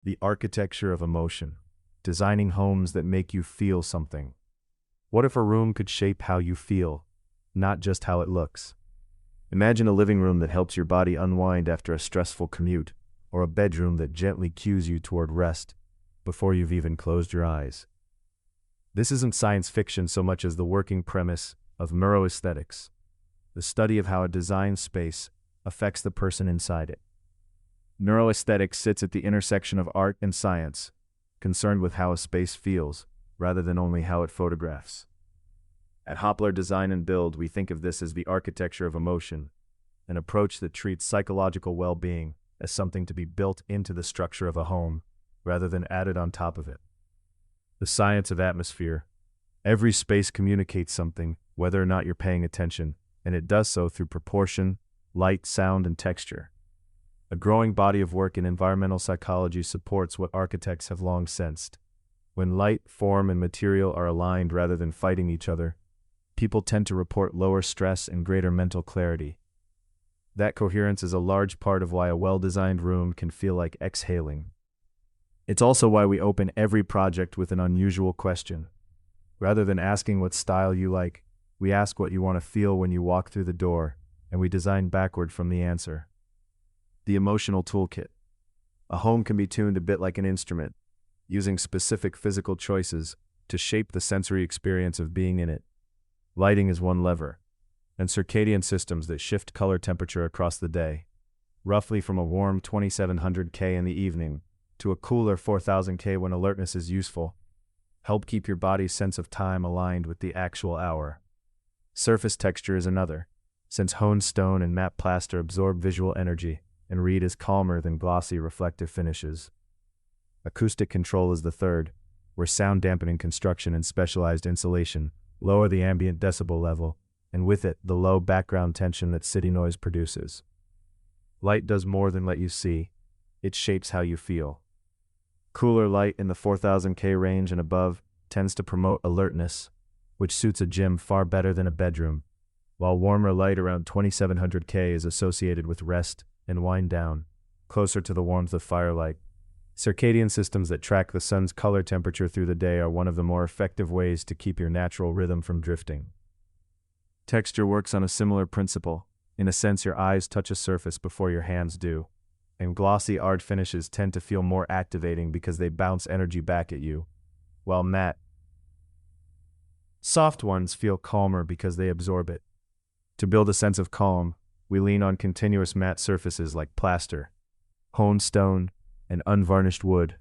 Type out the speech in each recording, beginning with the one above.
The architecture of emotion. Designing homes that make you feel something. What if a room could shape how you feel, not just how it looks? Imagine a living room that helps your body unwind after a stressful commute, or a bedroom that gently cues you toward rest before you've even closed your eyes. This isn't science fiction so much as the working premise of neuro-aesthetics, the study of how a designed space affects the person inside it. Neuro-aesthetics sits at the intersection of art and science, concerned with how a space feels, rather than only how it photographs. At Hoppler Design and Build, we think of this as the architecture of emotion, an approach that treats psychological well-being as something to be built into the structure of a home, rather than added on top of it. The science of atmosphere. Every space communicates something, whether or not you're paying attention, and it does so through proportion, light, sound, and texture. A growing body of work in environmental psychology supports what architects have long sensed. When light, form, and material are aligned rather than fighting each other, people tend to report lower stress and greater mental clarity. That coherence is a large part of why a well-designed room can feel like exhaling. It's also why we open every project with an unusual question. Rather than asking what style you like, we ask what you want to feel when you walk through the door, and we design backward from the answer. The emotional toolkit. A home can be tuned a bit like an instrument, using specific physical choices to shape the sensory experience of being in it. Lighting is one lever, and circadian systems that shift color temperature across the day, roughly from a warm 2700 K in the evening to a cooler 4000 K when alertness is useful, help keep your body's sense of time aligned with the actual hour. Surface texture is another, since honed stone and matte plaster absorb visual energy and read as calmer than glossy reflective finishes. Acoustic control is the third, where sound dampening construction and specialized insulation lower the ambient decibel level, and with it, the low background tension that city noise produces. Light does more than let you see, it shapes how you feel. Cooler light in the 4000 K range and above tends to promote alertness, which suits a gym far better than a bedroom, while warmer light around 2700 K is associated with rest and wind down, closer to the warmth of firelight. Circadian systems that track the sun's color temperature through the day are one of the more effective ways to keep your natural rhythm from drifting. Texture works on a similar principle. In a sense, your eyes touch a surface before your hands do, and glossy art finishes tend to feel more activating because they bounce energy back at you, while matte, soft ones feel calmer because they absorb it. To build a sense of calm, we lean on continuous matte surfaces like plaster, honed stone, and unvarnished wood.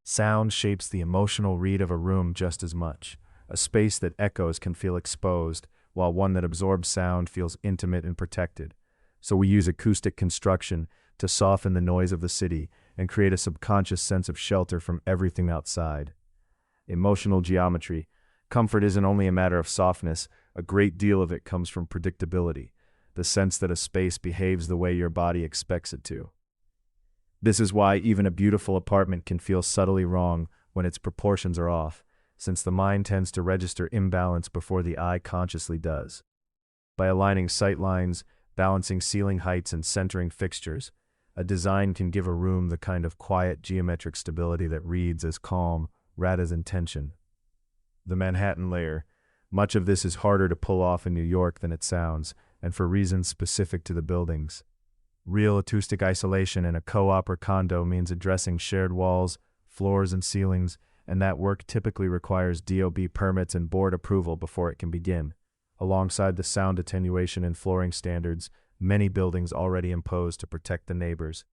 Sound shapes the emotional read of a room just as much. A space that echoes can feel exposed, while one that absorbs sound feels intimate and protected. So we use acoustic construction to soften the noise of the city and create a subconscious sense of shelter from everything outside. Emotional geometry. Comfort isn't only a matter of softness, a great deal of it comes from predictability, the sense that a space behaves the way your body expects it to. This is why even a beautiful apartment can feel subtly wrong when its proportions are off, since the mind tends to register imbalance before the eye consciously does. By aligning sight lines, balancing ceiling heights, and centering fixtures, a design can give a room the kind of quiet geometric stability that reads as calm rather than tension. The Manhattan layer. Much of this is harder to pull off in New York than it sounds, and for reasons specific to the buildings. Real acoustic isolation in a co-op or condo means addressing shared walls, floors, and ceilings, and that work typically requires DOB permits and board approval before it can begin. Alongside the sound attenuation and flooring standards many buildings already impose to protect the neighbors.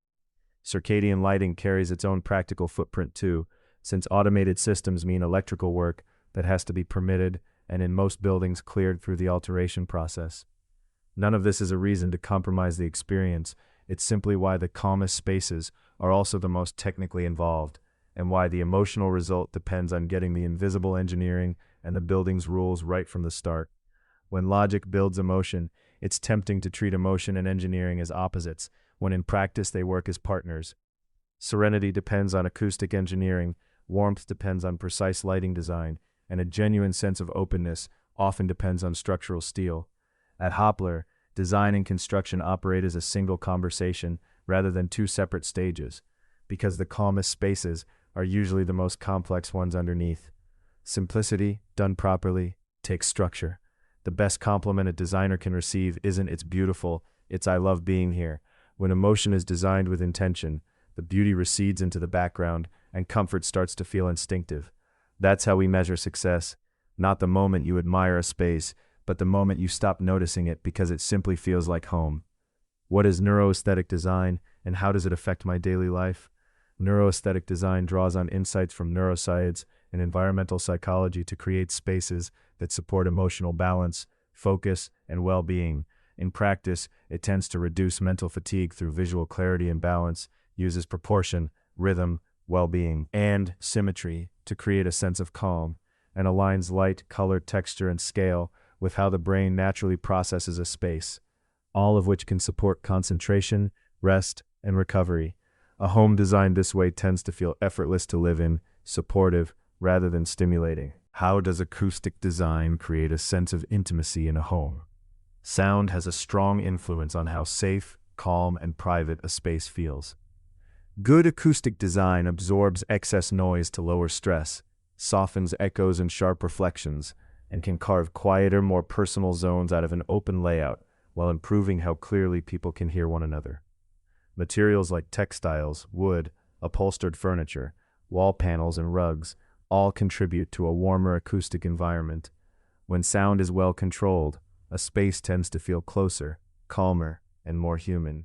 Circadian lighting carries its own practical footprint too, since automated systems mean electrical work that has to be permitted and in most buildings cleared through the alteration process. None of this is a reason to compromise the experience. It's simply why the calmest spaces are also the most technically involved, and why the emotional result depends on getting the invisible engineering and the building's rules right from the start. When logic builds emotion, it's tempting to treat emotion and engineering as opposites, when in practice they work as partners. Serenity depends on acoustic engineering, warmth depends on precise lighting design, and a genuine sense of openness often depends on structural steel. At Hoppler, design and construction operate as a single conversation rather than two separate stages, because the calmest spaces are usually the most complex ones underneath. Simplicity, done properly, takes structure. The best compliment a designer can receive isn't "it's beautiful," it's "I love being here." When emotion is designed with intention, the beauty recedes into the background and comfort starts to feel instinctive. That's how we measure success, not the moment you admire a space, but the moment you stop noticing it because it simply feels like home. What is neuro-aesthetic design, and how does it affect my daily life? Neuro-aesthetic design draws on insights from neuroscience and environmental psychology to create spaces that support emotional balance, focus, and well-being. In practice, it tends to reduce mental fatigue through visual clarity and balance, uses proportion, rhythm, well-being, and symmetry to create a sense of calm, and aligns light, color, texture, and scale with how the brain naturally processes a space, all of which can support concentration, rest, and recovery. A home designed this way tends to feel effortless to live in, supportive, rather than stimulating. How does acoustic design create a sense of intimacy in a home? Sound has a strong influence on how safe, calm, and private a space feels. Good acoustic design absorbs excess noise to lower stress, softens echoes and sharp reflections, and can carve quieter, more personal zones out of an open layout while improving how clearly people can hear one another. Materials like textiles, wood, upholstered furniture, wall panels, and rugs all contribute to a warmer acoustic environment. When sound is well controlled, a space tends to feel closer, calmer, and more human.